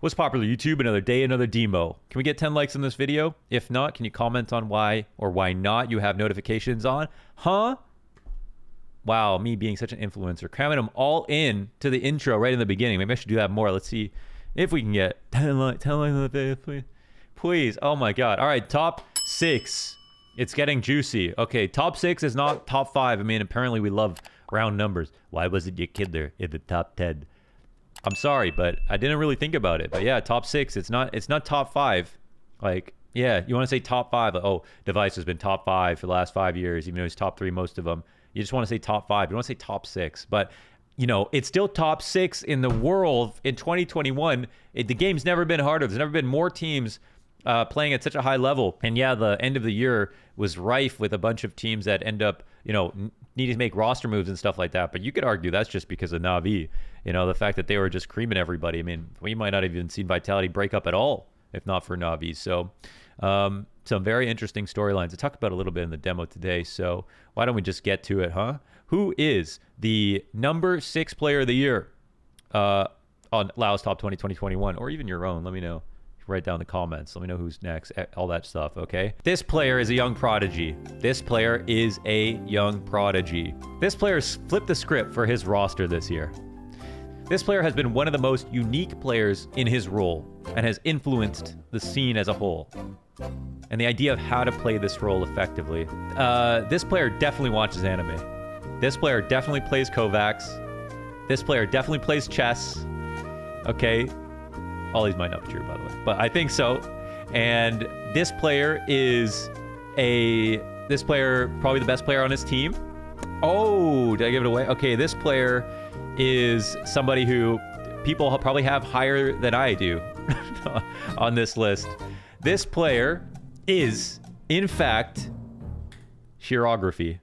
What's popular, YouTube? Another day, another demo. Can we get 10 likes on this video? If not, can you comment on why or why not you have notifications on? Huh? Wow, me being such an influencer. Cramming them all in to the intro right in the beginning. Maybe I should do that more. Let's see if we can get 10 likes on the video, please. Please. Oh my God. All right, top 6. It's getting juicy. Okay, top 6 is not top 5. I mean, apparently we love round numbers. Why wasn't your kid there in the top 10? I'm sorry, but I didn't really think about it. But yeah, top 6. It's not top 5. Like, yeah, you want to say top 5. Like, oh, Device has been top 5 for the last 5 years, even though he's top 3 most of them. You just want to say top 5. You want to say top 6. But, you know, it's still top 6 in the world in 2021. The game's never been harder. There's never been more teams playing at such a high level. And yeah, the end of the year was rife with a bunch of teams that end up, you know, needing to make roster moves and stuff like that. But you could argue that's just because of Na'Vi. You know, the fact that they were just creaming everybody. I mean, we might not have even seen Vitality break up at all if not for Na'Vi. So some very interesting storylines to talk about a little bit in the demo today. So why don't we just get to it, huh? Who is the number 6 player of the year on Laos Top 20 2021, or even your own? Let me know. Write down in the comments. Let me know who's next. All that stuff, okay? This player is a young prodigy. This player is a young prodigy. This player's flipped the script for his roster this year. This player has been one of the most unique players in his role and has influenced the scene as a whole. And the idea of how to play this role effectively. This player definitely watches anime. This player definitely plays Kovacs. This player definitely plays chess. Okay? All these might not be true, by the way, but I think so. And this player is probably the best player on his team. Oh, did I give it away? Okay, this player is somebody who people probably have higher than I do on this list. This player is, in fact, Shirography,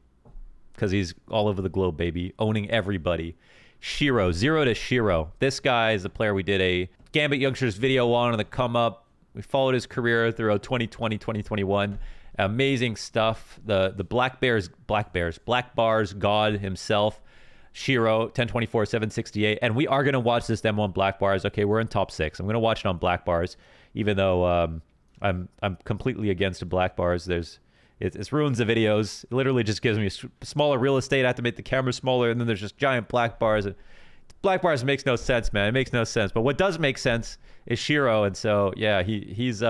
because he's all over the globe, baby, owning everybody. Shiro, 0 to Shiro. This guy is the player we did a Gambit Youngsters video on the come up. We followed his career throughout 2020, 2021. Amazing stuff. The Black Bars God himself, Shiro, 1024, 768. And we are going to watch this demo on Black Bars. Okay, we're in top 6. I'm going to watch it on Black Bars, even though I'm completely against Black Bars. It ruins the videos. It literally just gives me smaller real estate. I have to make the camera smaller, and then there's just giant black bars. And black bars makes no sense, man. It makes no sense. But what does make sense is Shiro, and so yeah, he's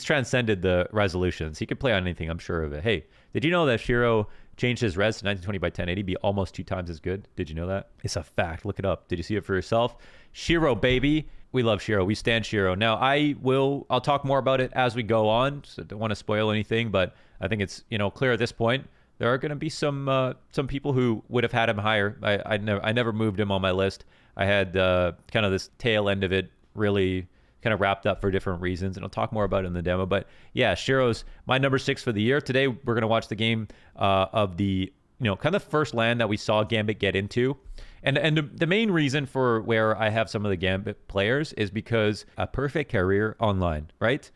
transcended the resolutions. He could play on anything, I'm sure of it. Hey, did you know that Shiro changed his res to 1920 by 1080, be almost 2 times as good? Did you know that? It's a fact. Look it up. Did you see it for yourself? Shiro, baby. We love Shiro. We stand Shiro. Now, I'll talk more about it as we go on. So I don't want to spoil anything, but I think it's, you know, clear at this point. There are going to be some people who would have had him higher. I never moved him on my list. I had kind of this tail end of it really kind of wrapped up for different reasons, and I'll talk more about it in the demo. But yeah, Shiro's my number 6 for the year. Today, we're going to watch the game of the, you know, kind of first LAN that we saw Gambit get into. And the main reason for where I have some of the Gambit players is because a perfect career online, right?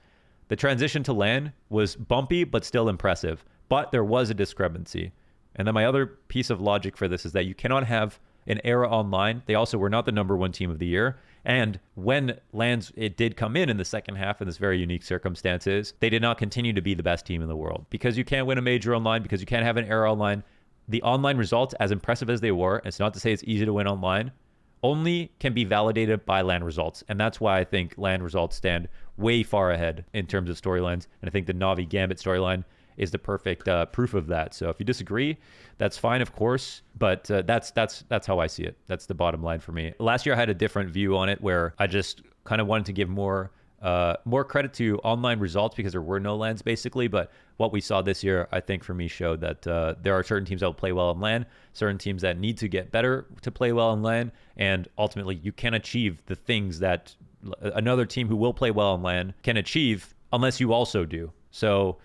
The transition to LAN was bumpy, but still impressive. But there was a discrepancy. And then my other piece of logic for this is that you cannot have an era online. They also were not the number 1 team of the year. And when LANs, it did come in the second half in this very unique circumstances, they did not continue to be the best team in the world. Because you can't win a major online, because you can't have an era online. The online results, as impressive as they were, it's not to say it's easy to win online, only can be validated by LAN results. And that's why I think LAN results stand way far ahead in terms of storylines. And I think the Na'Vi Gambit storyline is the perfect proof of that. So if you disagree, that's fine, of course. But that's how I see it. That's the bottom line for me. Last year, I had a different view on it where I just kind of wanted to give more credit to online results because there were no LANs basically. But what we saw this year, I think for me, showed that there are certain teams that will play well in LAN, certain teams that need to get better to play well in LAN, and ultimately you can achieve the things that another team who will play well in LAN can achieve unless you also do. So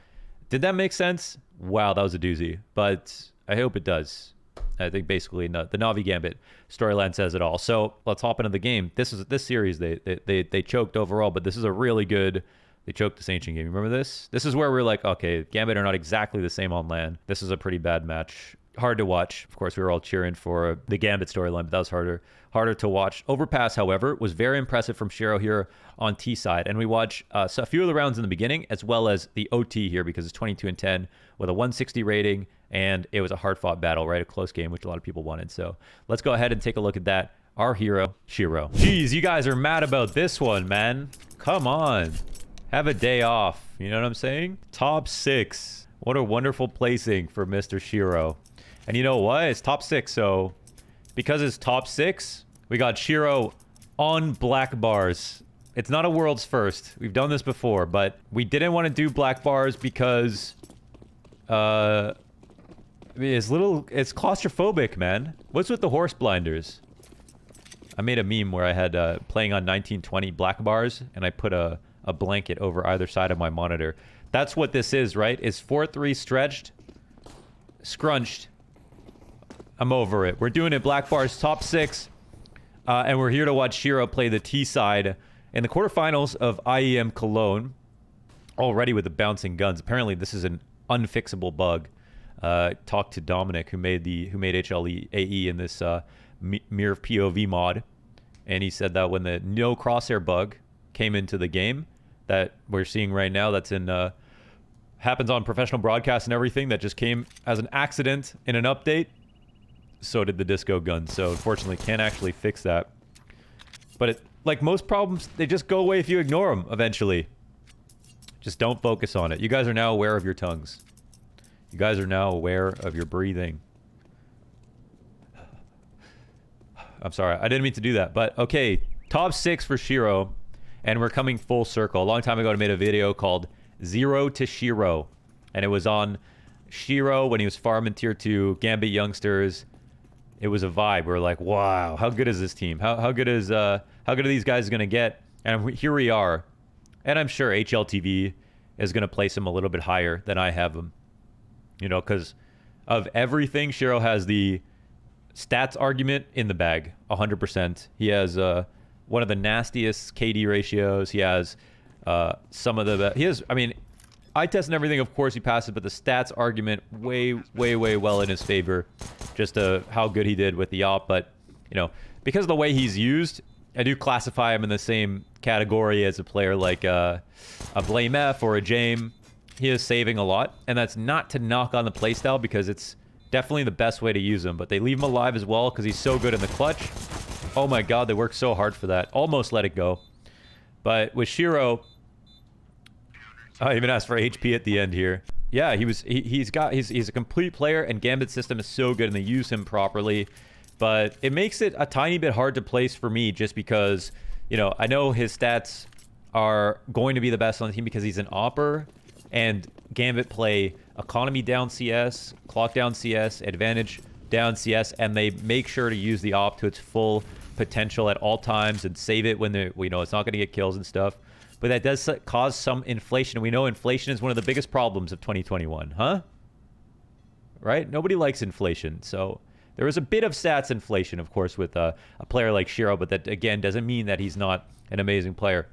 did that make sense? Wow, that was a doozy, but I hope it does. I think basically the Na'Vi Gambit storyline says it all. So let's hop into the game. This series they choked overall, but this is a really good. They choked this ancient game. Remember this? This is where we're like, okay, Gambit are not exactly the same on LAN. This is a pretty bad match. hard to watch. Of course, we were all cheering for the Gambit storyline, but that was harder to watch. Overpass, however, was very impressive from Shiro here on T side, and we watch so a few of the rounds in the beginning, as well as the OT here, because it's 22-10 with a 160 rating, and it was a hard-fought battle, right? A close game, which a lot of people wanted. So let's go ahead and take a look at that. Our hero, Shiro. Jeez, you guys are mad about this one, man. Come on. Have a day off. You know what I'm saying? Top 6. What a wonderful placing for Mr. Shiro. And you know what? It's top 6, so because it's top 6, we got Shiro on black bars. It's not a world's first. We've done this before, but we didn't want to do black bars because it's claustrophobic, man. What's with the horse blinders? I made a meme where I had playing on 1920 black bars, and I put a blanket over either side of my monitor. That's what this is, right? It's 4-3 stretched, scrunched. I'm over it. We're doing it black bars, top 6. And we're here to watch Shiro play the T side in the quarterfinals of IEM Cologne. Already with the bouncing guns. Apparently, this is an unfixable bug. Talked to Dominic, who made HLTV in this Mirror POV mod, and he said that when the no crosshair bug came into the game that we're seeing right now, that's in happens on professional broadcast and everything, that just came as an accident in an update. So did the disco gun. So unfortunately, can't actually fix that. But like most problems, they just go away if you ignore them eventually. Just don't focus on it. You guys are now aware of your tongues. You guys are now aware of your breathing. I'm sorry, I didn't mean to do that. But okay, top 6 for Shiro. And we're coming full circle. A long time ago, I made a video called Zero to Shiro. And it was on Shiro when he was farming tier 2, Gambit youngsters. It was a vibe. We were like, wow, how good is this team? How good are these guys gonna get? And here we are. And I'm sure HLTV is gonna place him a little bit higher than I have him. You know, because of everything, Shiro has the stats argument in the bag, 100%. He has one of the nastiest KD ratios. He has some of the... He has, I mean, eye test and everything, of course, he passes, but the stats argument way well in his favor. Just how good he did with the op. But, you know, because of the way he's used, I do classify him in the same category as a player like a Blame F or a Jame. He is saving a lot, and that's not to knock on the playstyle, because it's definitely the best way to use him. But they leave him alive as well because he's so good in the clutch. Oh my god, they worked so hard for that. Almost let it go. But with Shiro, I even asked for HP at the end here. Yeah, he's a complete player, and Gambit system is so good, and they use him properly. But it makes it a tiny bit hard to place for me, just because, you know, I know his stats are going to be the best on the team because he's an opper, and Gambit play economy down CS, clock down CS, advantage down CS, and they make sure to use the op to its full potential at all times and save it when they, you know, it's not going to get kills and stuff. But that does cause some inflation. We know inflation is one of the biggest problems of 2021, huh? Right? Nobody likes inflation. So there is a bit of stats inflation, of course, with a player like Shiro, but that, again, doesn't mean that he's not an amazing player.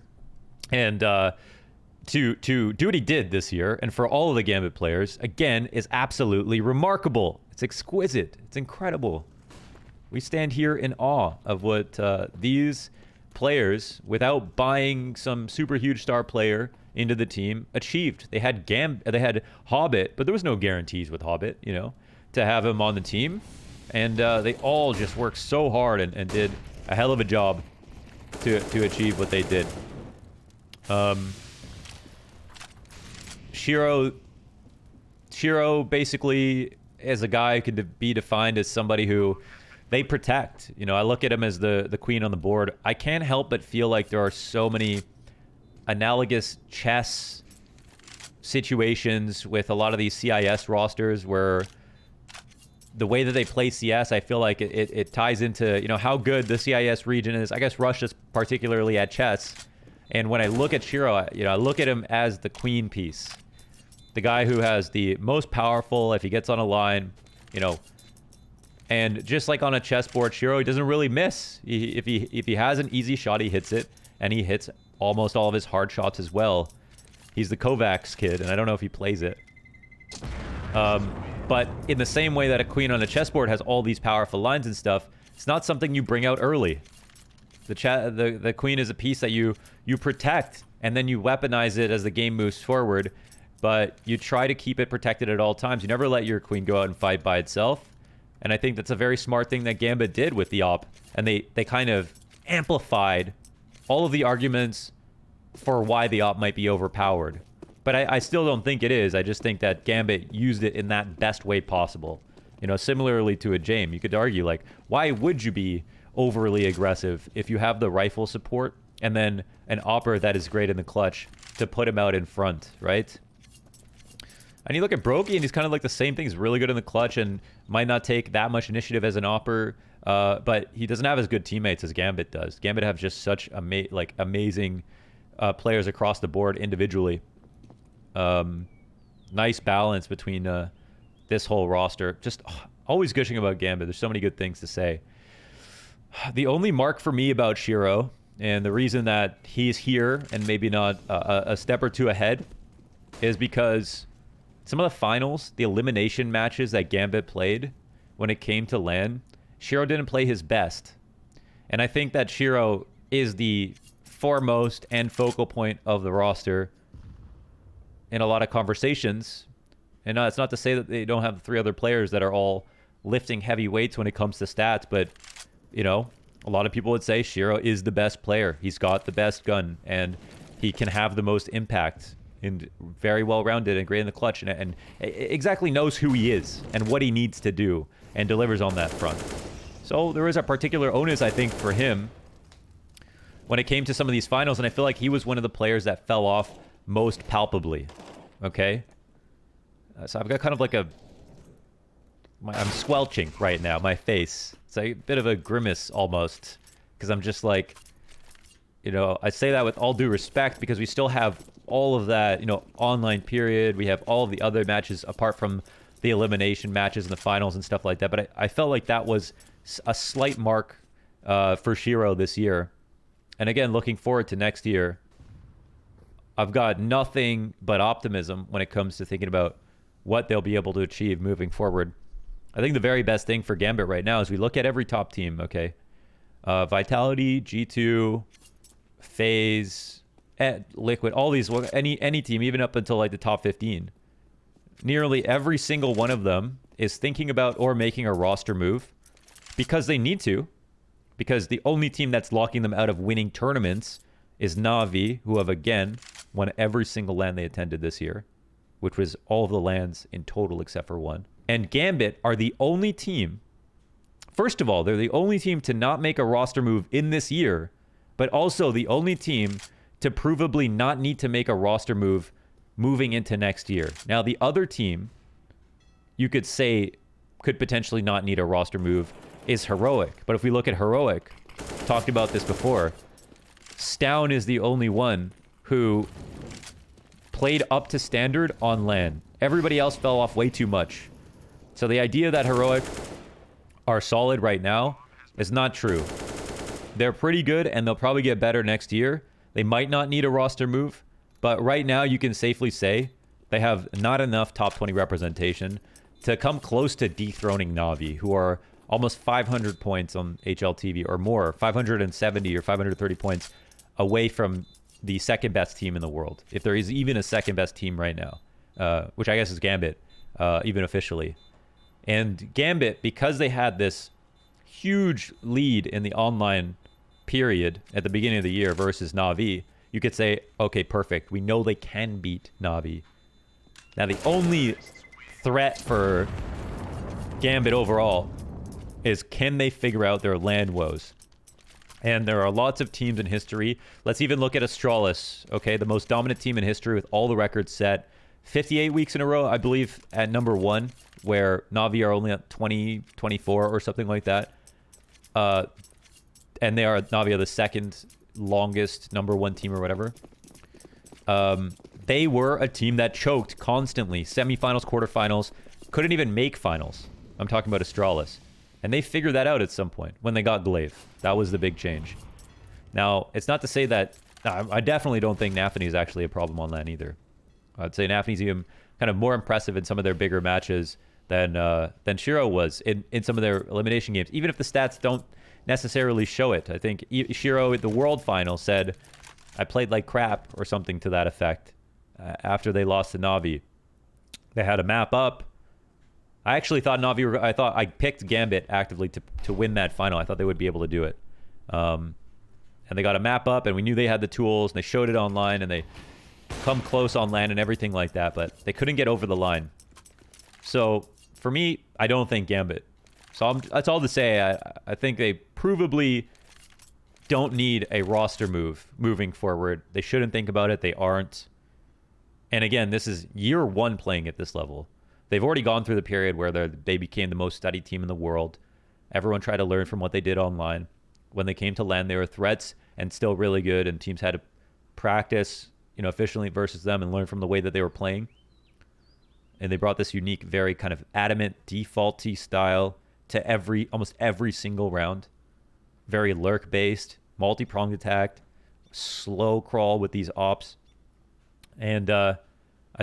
And to do what he did this year, and for all of the Gambit players, again, is absolutely remarkable. It's exquisite. It's incredible. We stand here in awe of what these players, without buying some super huge star player into the team, achieved. They had Hobbit, but there was no guarantees with Hobbit, you know, to have him on the team. And they all just worked so hard and did a hell of a job to achieve what they did. Shiro basically is a guy who could be defined as somebody who they protect. You know, I look at him as the queen on the board. I can't help but feel like there are so many analogous chess situations with a lot of these CIS rosters where the way that they play CS, I feel like it ties into, you know, how good the CIS region is. I guess Russia's particularly at chess. And when I look at Shiro, you know, I look at him as the queen piece. The guy who has the most powerful, if he gets on a line, you know. And just like on a chessboard, Shiro, he doesn't really miss. If he has an easy shot, he hits it. And he hits almost all of his hard shots as well. He's the Kovacs kid, and I don't know if he plays it. But in the same way that a queen on a chessboard has all these powerful lines and stuff, it's not something you bring out early. The queen is a piece that you protect, and then you weaponize it as the game moves forward, but you try to keep it protected at all times. You never let your queen go out and fight by itself. And I think that's a very smart thing that Gambit did with the op. And they kind of amplified all of the arguments for why the op might be overpowered. But I still don't think it is. I just think that Gambit used it in that best way possible. You know, similarly to a Jaime, you could argue, like, why would you be overly aggressive if you have the rifle support and then an opper that is great in the clutch to put him out in front, right? And you look at Brokey, and he's kind of like the same thing. He's really good in the clutch and might not take that much initiative as an opper, but he doesn't have as good teammates as Gambit does. Gambit have just such amazing players across the board individually. Nice balance between this whole roster. Just always gushing about Gambit. There's so many good things to say. The only mark for me about Shiro, and the reason that he's here and maybe not a step or two ahead, is because some of the finals, the elimination matches that Gambit played when it came to LAN, Shiro didn't play his best. And I think that Shiro is the foremost and focal point of the roster in a lot of conversations. And it's not to say that they don't have 3 other players that are all lifting heavy weights when it comes to stats, but, you know, a lot of people would say Shiro is the best player. He's got the best gun, and he can have the most impact. And very well-rounded and great in the clutch, and exactly knows who he is and what he needs to do, and delivers on that front. So there is a particular onus, I think, for him when it came to some of these finals, and I feel like he was one of the players that fell off most palpably. Okay? So I've got kind of like I'm squelching right now, my face. It's a bit of a grimace almost, because I'm just like, you know, I say that with all due respect because we still have all of that, you know, online period. We have all of the other matches apart from the elimination matches and the finals and stuff like that. But I felt like that was a slight mark for Shiro this year. And again, looking forward to next year, I've got nothing but optimism when it comes to thinking about what they'll be able to achieve moving forward. I think the very best thing for Gambit right now is we look at every top team, okay? Vitality, G2, FaZe, Liquid, all these, any team, even up until like the top 15. Nearly every single one of them is thinking about or making a roster move because they need to. Because the only team that's locking them out of winning tournaments is Na'Vi, who have again won every single LAN they attended this year, which was all of the LANs in total except for one. And Gambit are the only team, first of all, they're the only team to not make a roster move in this year, but also the only team to provably not need to make a roster move moving into next year. Now, the other team, you could say, could potentially not need a roster move is Heroic. But if we look at Heroic, talked about this before, Stown is the only one who played up to standard on LAN. Everybody else fell off way too much. So the idea that Heroic are solid right now is not true. They're pretty good, and they'll probably get better next year. They might not need a roster move, but right now you can safely say they have not enough top 20 representation to come close to dethroning Na'Vi, who are almost 500 points on HLTV or more, 570 or 530 points away from the second best team in the world. If there is even a second best team right now, which I guess is Gambit, even officially. And Gambit, because they had this huge lead in the online period at the beginning of the year versus Na'Vi, you could say, okay, perfect. We know they can beat Na'Vi. Now, the only threat for Gambit overall is can they figure out their LAN woes? And there are lots of teams in history. Let's even look at Astralis, okay? The most dominant team in history with all the records set. 58 weeks in a row, I believe, at number 1, where Na'Vi are only at 20, 24 or something like that. And Na'Vi are the second longest number 1 team or whatever. They were a team that choked constantly. Semifinals, quarterfinals, couldn't even make finals. I'm talking about Astralis. And they figured that out at some point when they got Glaive. That was the big change. Now, it's not to say that... I definitely don't think Nafany is actually a problem on LAN either. I'd say Nafany's even kind of more impressive in some of their bigger matches than Shiro was in some of their elimination games, even if the stats don't necessarily show it. I think Shiro at the World Final said, I played like crap or something to that effect after they lost to Na'Vi. They had a map up. I actually thought Na'Vi I picked Gambit actively to win that final. I thought they would be able to do it. And they got a map up, and we knew they had the tools, and they showed it online, and they come close on land and everything like that, but they couldn't get over the line. So for me, I don't think Gambit. So that's all to say. I think they provably don't need a roster move moving forward. They shouldn't think about it. They aren't. And again, this is year one playing at this level. They've already gone through the period where they became the most studied team in the world. Everyone tried to learn from what they did online. When they came to LAN, they were threats and still really good, and teams had to practice, efficiently versus them and learn from the way that they were playing. And they brought this unique, very kind of adamant, defaulty style to almost every single round. Very lurk-based, multi-pronged attack, slow crawl with these ops. And I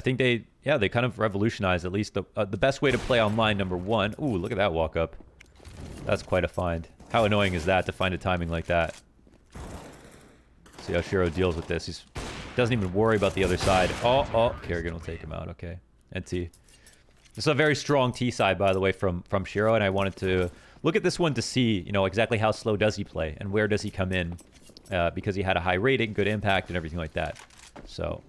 think they kind of revolutionized at least the best way to play online, number one. Ooh, look at that walk up. That's quite a find. How annoying is that to find a timing like that? See how Shiro deals with this. He doesn't even worry about the other side. Oh, Kerrigan will take him out. Okay. And T. This is a very strong T side, by the way, from Shiro, and I wanted to look at this one to see, exactly how slow does he play and where does he come in, because he had a high rating, good impact, and everything like that. So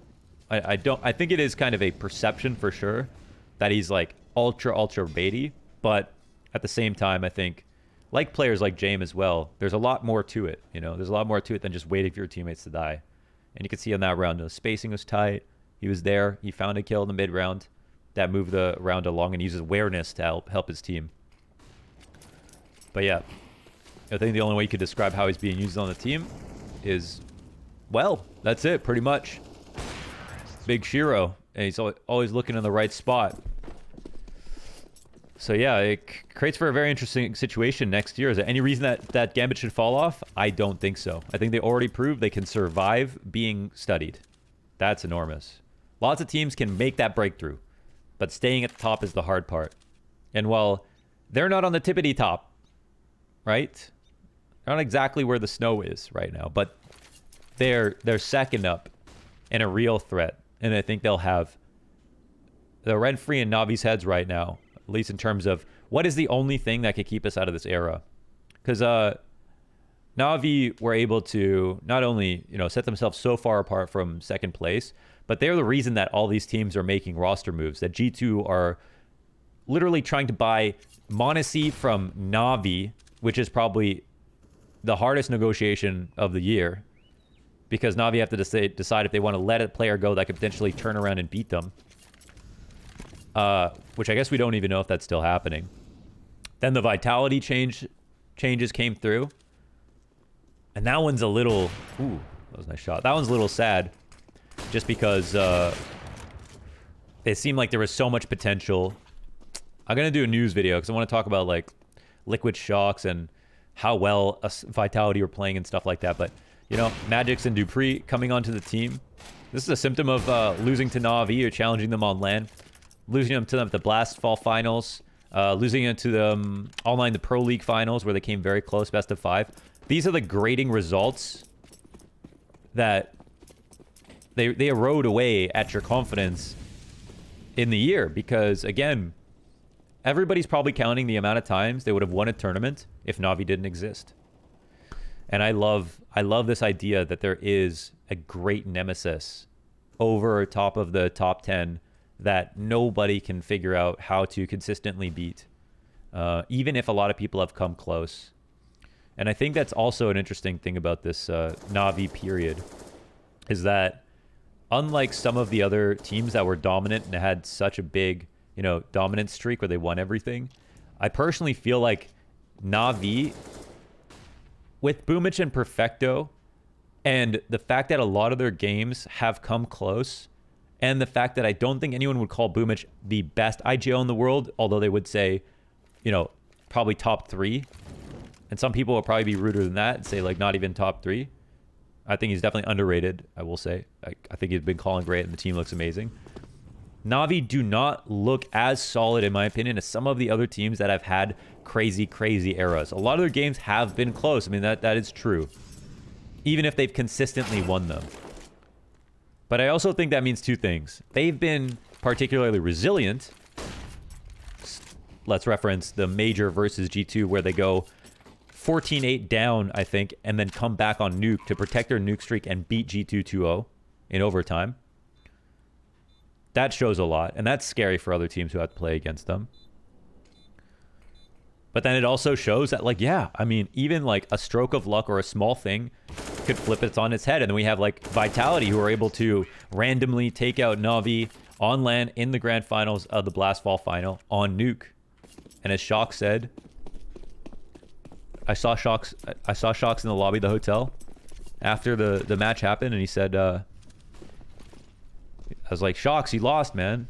I think it is kind of a perception for sure that he's like ultra baity, but at the same time, I think like players like James as well, there's a lot more to it. There's a lot more to it than just waiting for your teammates to die. And you can see on that round, the spacing was tight. He was there. He found a kill in the mid round that moved the round along and uses awareness to help his team. But yeah, I think the only way you could describe how he's being used on the team is, well, that's it, pretty much. Big Shiro, and he's always looking in the right spot. So yeah, it creates for a very interesting situation next year. Is there any reason that Gambit should fall off? I don't think so. I think they already proved they can survive being studied. That's enormous. Lots of teams can make that breakthrough, but staying at the top is the hard part. And while they're not on the tippity top, right? They're not exactly where the snow is right now, but they're second up and a real threat. And I think they'll have the rent-free in Navi's heads right now, at least in terms of what is the only thing that could keep us out of this era. Because Na'Vi were able to not only, set themselves so far apart from second place, but they're the reason that all these teams are making roster moves, that G2 are literally trying to buy Monacy from Na'Vi, which is probably the hardest negotiation of the year, because Na'Vi have to decide if they want to let a player go that could potentially turn around and beat them. Which I guess we don't even know if that's still happening. Then the Vitality changes came through. And that one's a little... Ooh, that was a nice shot. That one's a little sad. Just because it seemed like there was so much potential. I'm going to do a news video because I want to talk about like Liquid Shocks and how well Vitality were playing and stuff like that. But, Magix and Dupree coming onto the team. This is a symptom of losing to Na'Vi or challenging them on LAN. Losing them to them at the Blast Fall Finals. Losing it to them online the Pro League Finals where they came very close, best of 5. These are the grading results that they erode away at your confidence in the year. Because, again, everybody's probably counting the amount of times they would have won a tournament if Na'Vi didn't exist. And I love this idea that there is a great nemesis over top of the top 10 that nobody can figure out how to consistently beat, even if a lot of people have come close. And I think that's also an interesting thing about this Na'Vi period, is that unlike some of the other teams that were dominant and had such a big, dominant streak where they won everything, I personally feel like Na'Vi, with Boomich and Perfecto, and the fact that a lot of their games have come close, and the fact that I don't think anyone would call Boomich the best IGL in the world, although they would say, probably top 3. And some people will probably be ruder than that and say, like, not even top 3. I think he's definitely underrated, I will say. I think he's been calling great and the team looks amazing. Na'Vi do not look as solid, in my opinion, as some of the other teams that have had crazy, crazy eras. A lot of their games have been close. I mean, that is true. Even if they've consistently won them. But I also think that means two things. They've been particularly resilient. Let's reference the Major versus G2, where they go 14-8 down, I think, and then come back on Nuke to protect their Nuke streak and beat G2 2-0 in overtime. That shows a lot, and that's scary for other teams who have to play against them. But then it also shows that, like, yeah, I mean, even like a stroke of luck or a small thing could flip it on its head. And then we have like Vitality, who are able to randomly take out Na'Vi on LAN in the grand finals of the Blastfall final on Nuke. And as Shock said, I saw Shocks in the lobby of the hotel after the match happened, and he said, I was like, Shocks, you lost, man.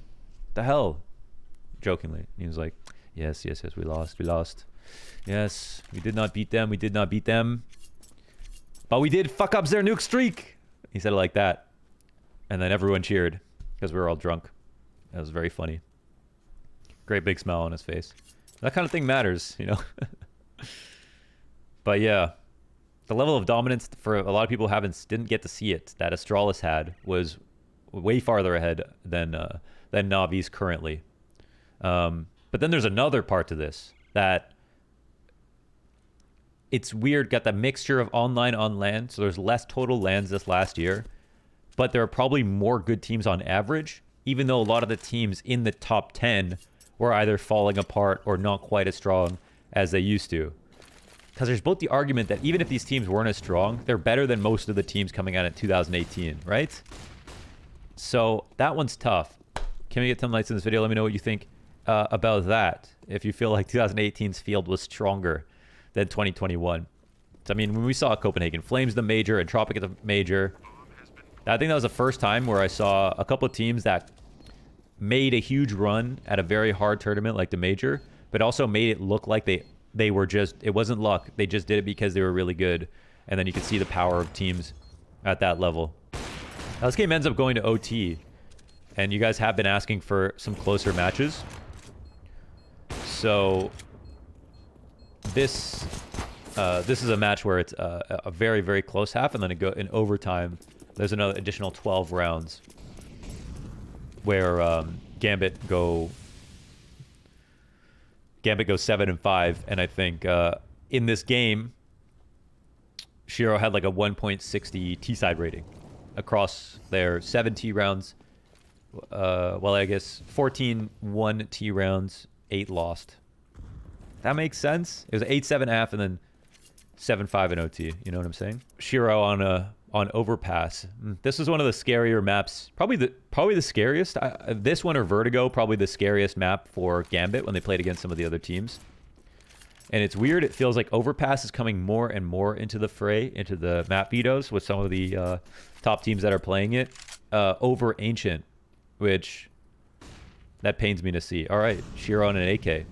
The hell? Jokingly. And he was like, yes, we lost. Yes, we did not beat them. But we did fuck up their Nuke streak. He said it like that. And then everyone cheered because we were all drunk. That was very funny. Great big smile on his face. That kind of thing matters, you know? But yeah, the level of dominance for a lot of people didn't get to see it that Astralis had was way farther ahead than Navi's currently. But then there's another part to this that it's weird, got the mixture of online on LAN, so there's less total LANs this last year, but there are probably more good teams on average, even though a lot of the teams in the top 10 were either falling apart or not quite as strong as they used to. Because there's both the argument that even if these teams weren't as strong, they're better than most of the teams coming out in 2018, right? So that one's tough. Can we get some likes in this video? Let me know what you think about that. If you feel like 2018's field was stronger than 2021. So, I mean, when we saw Copenhagen Flames the major and Tropic at the major, I think that was the first time where I saw a couple of teams that made a huge run at a very hard tournament like the major, but also made it look like they were just, it wasn't luck. They just did it because they were really good. And then you could see the power of teams at that level. Now, this game ends up going to OT, and you guys have been asking for some closer matches. So this is a match where it's a very, very close half, and then it go in overtime. There's another additional 12 rounds where Gambit go 7-5, and I think in this game, Shiro had like a 1.60 T-side rating across their 7 T rounds. Well, I guess 14 1 T rounds, 8 lost. That makes sense. It was 8-7 half and then 7-5 in OT. You know what I'm saying? Shiro on Overpass. This is one of the scarier maps. Probably the scariest. This one or Vertigo, probably the scariest map for Gambit when they played against some of the other teams. And it's weird. It feels like Overpass is coming more and more into the fray, into the map vetoes with some of the top teams that are playing it over Ancient, which that pains me to see. All right, Shiro on an AK.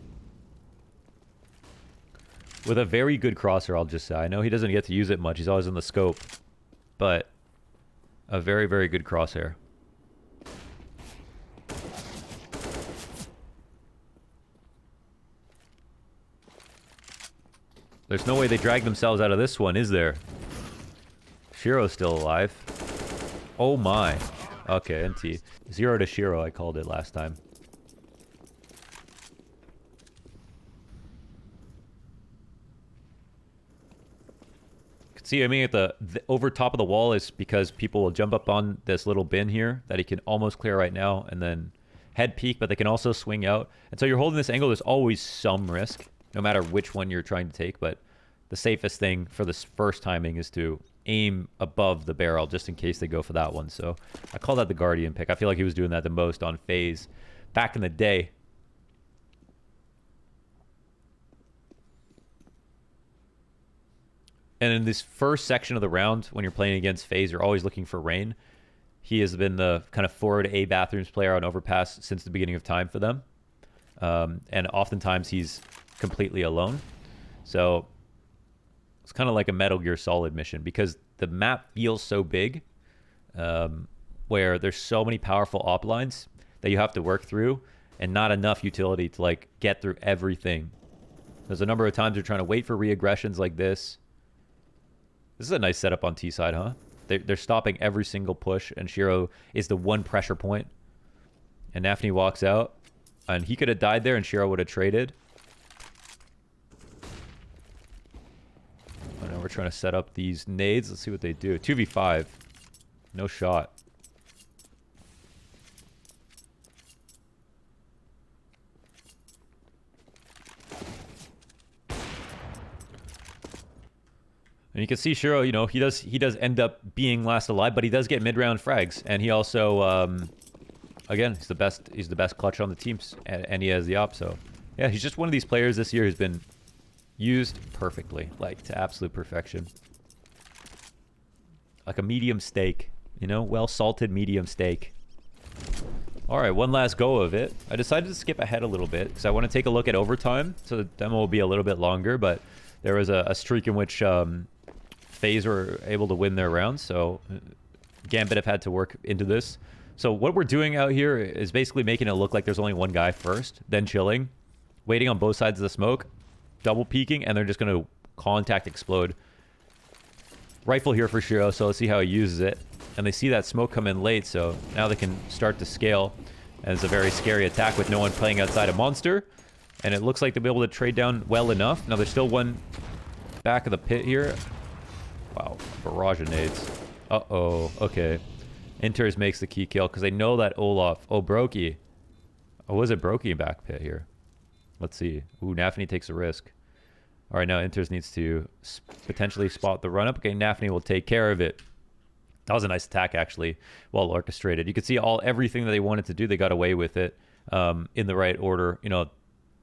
With a very good crosser, I'll just say. I know he doesn't get to use it much. He's always in the scope. But a very, very good crosshair. There's no way they drag themselves out of this one, is there? Shiro's still alive. Oh my. Okay, NT. 0 to Shiro, I called it last time. See, I mean, at the over top of the wall is because people will jump up on this little bin here that he can almost clear right now and then head peek, but they can also swing out. And so you're holding this angle. There's always some risk, no matter which one you're trying to take. But the safest thing for this first timing is to aim above the barrel just in case they go for that one. So I call that the Guardian pick. I feel like he was doing that the most on FaZe back in the day. And in this first section of the round, when you're playing against FaZe, you're always looking for Rain. He has been the kind of forward A bathrooms player on Overpass since the beginning of time for them. And oftentimes he's completely alone. So it's kind of like a Metal Gear Solid mission because the map feels so big where there's so many powerful op lines that you have to work through, and not enough utility to like get through everything. There's a number of times you're trying to wait for re-aggressions like this. This is a nice setup on T side, huh? They're stopping every single push, and Shiro is the one pressure point. And Nafni walks out, and he could have died there, and Shiro would have traded. I know we're trying to set up these nades. Let's see what they do. 2v5. No shot. And you can see Shiro, you know, he does end up being last alive, but he does get mid-round frags, and he also, again, he's the best clutch on the teams, and he has the op. So, yeah, he's just one of these players this year who's been used perfectly, like to absolute perfection, like a medium steak, you know, well salted medium steak. All right, one last go of it. I decided to skip ahead a little bit because I want to take a look at overtime, so the demo will be a little bit longer. But there was a streak in which FaZe were able to win their rounds, so Gambit have had to work into this. So what we're doing out here is basically making it look like there's only one guy first, then chilling, waiting on both sides of the smoke, double peeking, and they're just going to contact explode. Rifle here for Shiro, so let's see how he uses it. And they see that smoke come in late, so now they can start to scale. And it's a very scary attack with no one playing outside a monster. And it looks like they'll be able to trade down well enough. Now there's still one back of the pit here. Wow, barrage of nades. Uh-oh, okay. Inters makes the key kill because they know that Olaf... Oh, Brokey. Oh, was it Brokey in back pit here? Let's see. Ooh, Nafni takes a risk. All right, now Inters needs to potentially spot the run-up. Okay, Nafni will take care of it. That was a nice attack, actually, well orchestrated. You could see everything that they wanted to do, they got away with it in the right order. You know,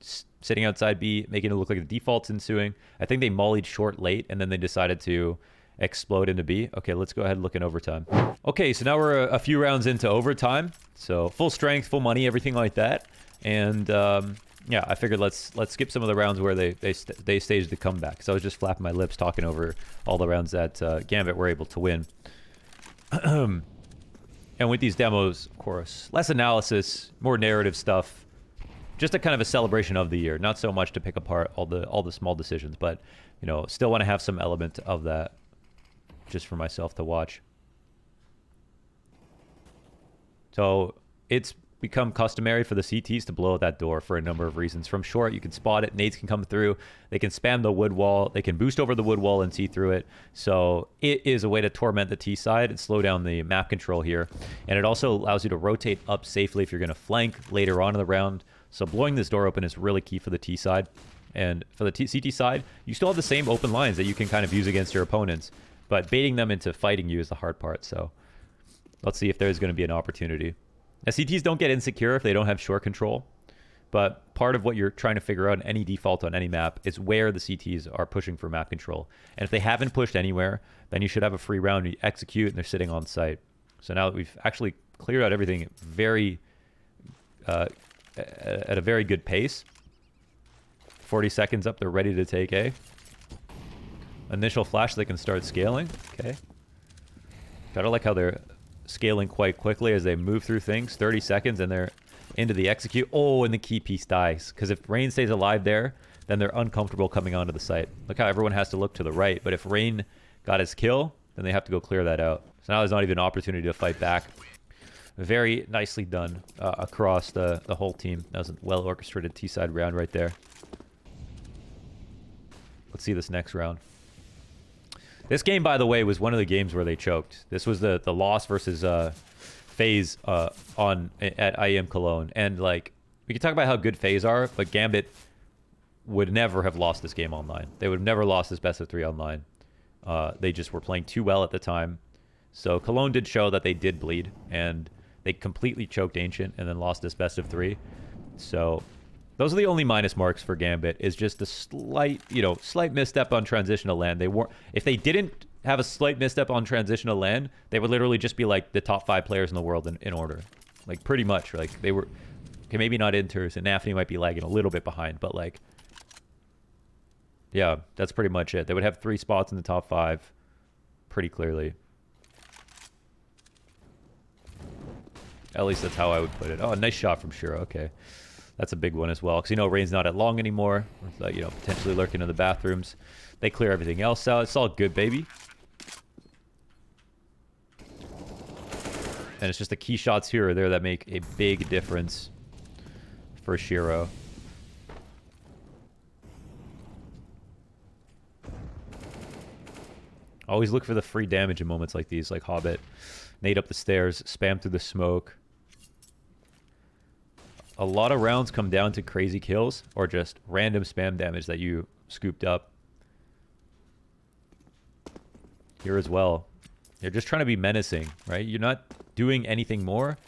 sitting outside B, making it look like the default's ensuing. I think they mollied short late, and then they decided to explode into B. Okay, let's go ahead and look in overtime. Okay, so now we're a few rounds into overtime. So full strength, full money, everything like that. And yeah, I figured let's skip some of the rounds where they staged the comeback. So I was just flapping my lips talking over all the rounds that Gambit were able to win. And with these demos, of course, less analysis, more narrative stuff. Just a kind of a celebration of the year, not so much to pick apart all the small decisions, but you know, still want to have some element of that just for myself to watch. So it's become customary for the CTs to blow out that door for a number of reasons. From short, you can spot it, nades can come through, they can spam the wood wall, they can boost over the wood wall and see through it. So it is a way to torment the T side and slow down the map control here. And it also allows you to rotate up safely if you're going to flank later on in the round. So blowing this door open is really key for the T side. And for the CT side, you still have the same open lines that you can kind of use against your opponents. But baiting them into fighting you is the hard part. So let's see if there's going to be an opportunity. Now, CTs don't get insecure if they don't have short control. But part of what you're trying to figure out in any default on any map is where the CTs are pushing for map control. And if they haven't pushed anywhere, then you should have a free round. You execute, and they're sitting on site. So now that we've actually cleared out everything very... at a very good pace. 40 seconds up, they're ready to take A. Initial flash, they can start scaling. Okay. Gotta like how they're scaling quite quickly as they move through things. 30 seconds and they're into the execute. Oh, and the key piece dies. Because if Rain stays alive there, then they're uncomfortable coming onto the site. Look how everyone has to look to the right. But if Rain got his kill, then they have to go clear that out. So now there's not even an opportunity to fight back. Very nicely done across the whole team. That was a well-orchestrated T-side round right there. Let's see this next round. This game, by the way, was one of the games where they choked. This was the loss versus FaZe at IEM Cologne. And, like, we can talk about how good FaZe are, but Gambit would never have lost this game online. They would have never lost this best of 3 online. They just were playing too well at the time. So Cologne did show that they did bleed, and they completely choked Ancient and then lost this best of 3. So those are the only minus marks for Gambit, is just a slight, slight misstep on transitional land. If they didn't have a slight misstep on transitional land, they would literally just be like the top 5 players in the world in order. Like, pretty much. Like, they were, okay, maybe not Inters, and Nafni might be lagging a little bit behind, but like, yeah, that's pretty much it. They would have 3 spots in the top 5 pretty clearly. At least that's how I would put it. Oh, nice shot from Shiro. Okay. That's a big one as well. Because, you know, Rain's not at long anymore. You know, potentially lurking in the bathrooms. They clear everything else out. It's all good, baby. And it's just the key shots here or there that make a big difference for Shiro. Always look for the free damage in moments like these, like Hobbit. Nade up the stairs, spam through the smoke. A lot of rounds come down to crazy kills or just random spam damage that you scooped up. Here as well. You're just trying to be menacing, right? You're not doing anything more,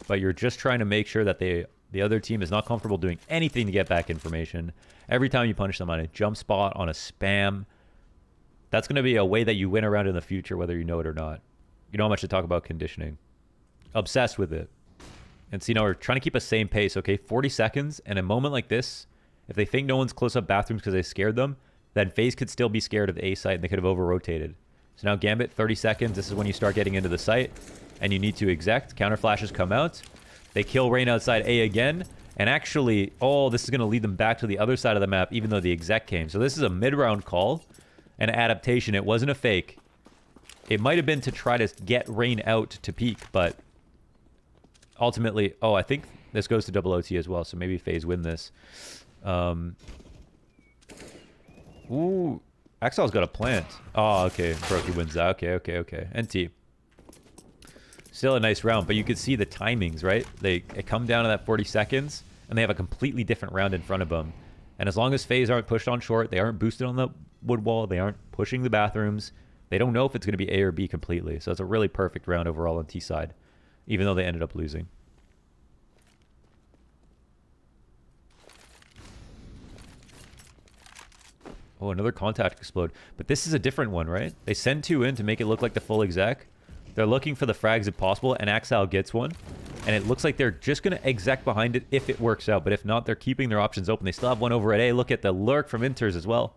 but you're just trying to make sure that the other team is not comfortable doing anything to get back information. Every time you punish them on a jump spot, on a spam, that's going to be a way that you win around in the future, whether you know it or not. You know how much to talk about conditioning. Obsessed with it. And so, you know, we're trying to keep a same pace, okay? 40 seconds, and a moment like this, if they think no one's close up bathrooms because they scared them, then FaZe could still be scared of the A site and they could have over-rotated. So now Gambit, 30 seconds. This is when you start getting into the site, and you need to exec. Counter flashes come out. They kill Rain outside A again, and actually, oh, this is going to lead them back to the other side of the map, even though the exec came. So this is a mid-round call, an adaptation. It wasn't a fake. It might have been to try to get Rain out to peak, but ultimately, oh, I think this goes to double OT as well, so maybe FaZe win this. Ooh, Axel's got a plant. Oh, okay. Brokey wins that. Okay. NT. Still a nice round, but you could see the timings, right? They come down to that 40 seconds, and they have a completely different round in front of them. And as long as FaZe aren't pushed on short, they aren't boosted on the wood wall, they aren't pushing the bathrooms, they don't know if it's going to be A or B completely. So it's a really perfect round overall on T side, even though they ended up losing. Oh, another contact explode. But this is a different one, right? They send two in to make it look like the full exec. They're looking for the frags if possible, and Axel gets one. And it looks like they're just going to exec behind it if it works out. But if not, they're keeping their options open. They still have one over at A. Look at the lurk from Inters as well.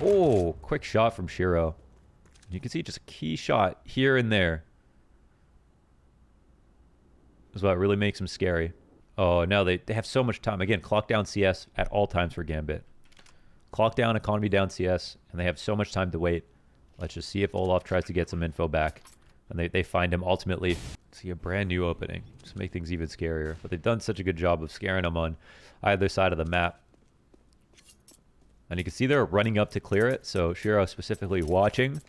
Oh, quick shot from Shiro. You can see just a key shot here and there. Is what really makes them scary. Oh, no, they have so much time. Again, clock down CS at all times for Gambit. Clock down, economy down CS, and they have so much time to wait. Let's just see if Olaf tries to get some info back. And they find him ultimately. See a brand new opening. Just make things even scarier. But they've done such a good job of scaring him on either side of the map. And you can see they're running up to clear it. So Shiro specifically watching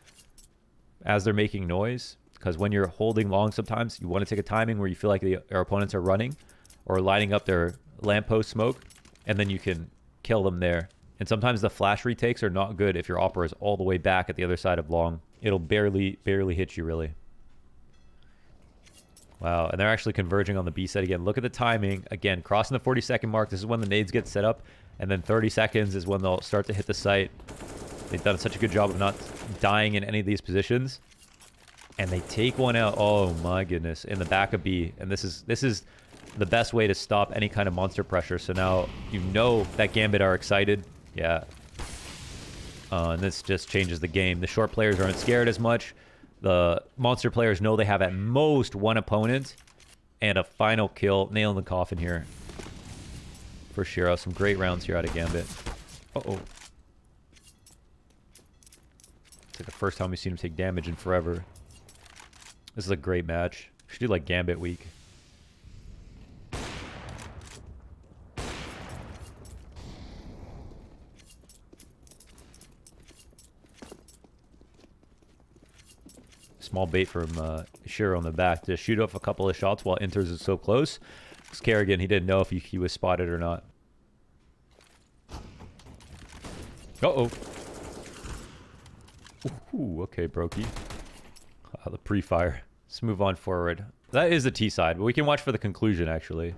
as they're making noise. Because when you're holding long sometimes, you want to take a timing where you feel like your opponents are running or lining up their lamppost smoke. And then you can kill them there. And sometimes the flash retakes are not good if your opera is all the way back at the other side of long. It'll barely hit you, really. Wow, and they're actually converging on the B side again. Look at the timing. Again, crossing the 40-second mark. This is when the nades get set up. And then 30 seconds is when they'll start to hit the site. They've done such a good job of not dying in any of these positions. And they take one out. Oh, my goodness. In the back of B. And this is the best way to stop any kind of monster pressure. So now you know that Gambit are excited. Yeah. And this just changes the game. The short players aren't scared as much. The monster players know they have at most one opponent and a final kill. Nail in the coffin here for Shiro. Some great rounds here out of Gambit. Uh-oh. It's like the first time we've seen him take damage in forever. This is a great match. We should do like Gambit week. Small bait from Shiro on the back to shoot off a couple of shots while Inters is so close. Because Kerrigan, he didn't know if he was spotted or not. Uh-oh. Ooh, okay, Brokey. The pre-fire. Let's move on forward. That is the T side, but we can watch for the conclusion, actually.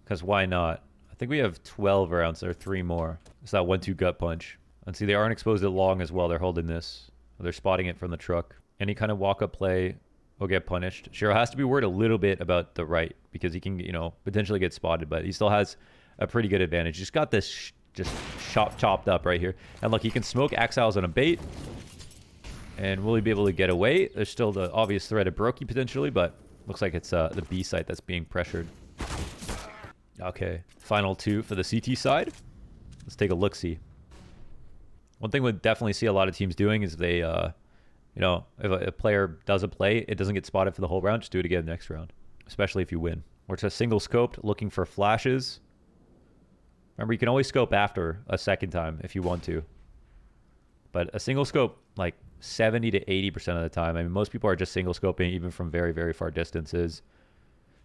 Because why not? I think we have 12 rounds. There are 3 more. It's that 1-2 gut punch. And see, they aren't exposed at long as well. They're holding this. They're spotting it from the truck. Any kind of walk-up play will get punished. Shiro has to be worried a little bit about the right because he can, you know, potentially get spotted, but he still has a pretty good advantage. He's got this just chopped up right here. And look, he can smoke Axiles on a bait. And will he be able to get away? There's still the obvious threat of Brokey potentially, but Looks like it's the B site that's being pressured. Okay, final 2 for the CT side. Let's take a look-see. One thing we definitely see a lot of teams doing is they, you know, if a player does a play, it doesn't get spotted for the whole round, just do it again next round, especially if you win. We're just single scoped, looking for flashes. Remember, you can always scope after a second time if you want to. But a single scope, like 70 to 80% of the time. I mean, most people are just single scoping even from very, very far distances.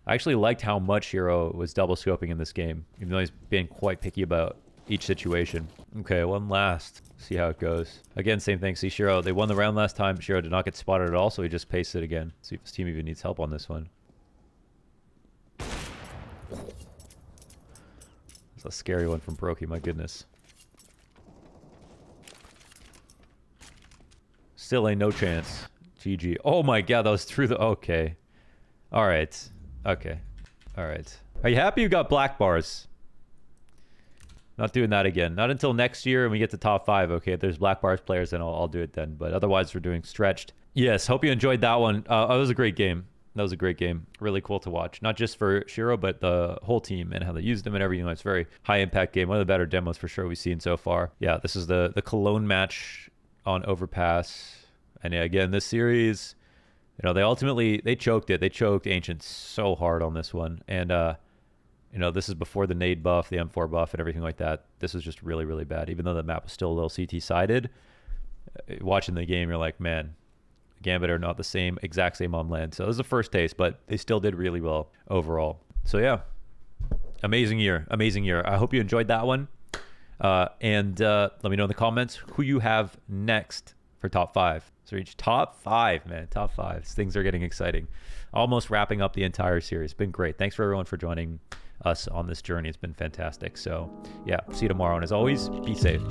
I actually liked how much Hero was double scoping in this game, even though he's been quite picky about each situation. Okay, one last. See how it goes. Again, same thing. See, Shiro, they won the round last time. Shiro did not get spotted at all, so he just paced it again. See if his team even needs help on this one. It's a scary one from Brokey, my goodness. Still ain't no chance. GG. Oh my god, that was through the... Okay. Alright. Okay. Alright. Are you happy you got black bars? Not doing that again. Not until next year and we get to top 5. Okay, if there's black bars players, then I'll do it then. But otherwise, we're doing stretched. Yes, hope you enjoyed that one. It was a great game. That was a great game. Really cool to watch. Not just for Shiro, but the whole team and how they used them and everything. It's a very high-impact game. One of the better demos for sure we've seen so far. Yeah, this is the Cologne match on Overpass. And yeah, again, this series, you know, they choked it. They choked Ancient so hard on this one. And, you know, this is before the nade buff, the M4 buff, and everything like that. This was just really, really bad. Even though the map was still a little CT-sided, watching the game, you're like, man, Gambit are not the exact same on land. So this is the first taste, but they still did really well overall. So yeah, amazing year. I hope you enjoyed that one. And let me know in the comments who you have next for top 5. So reach top 5, man, top 5. Things are getting exciting. Almost wrapping up the entire series. Been great. Thanks for everyone for joining us on this journey. It's been fantastic. So yeah, see you tomorrow. And as always, be safe.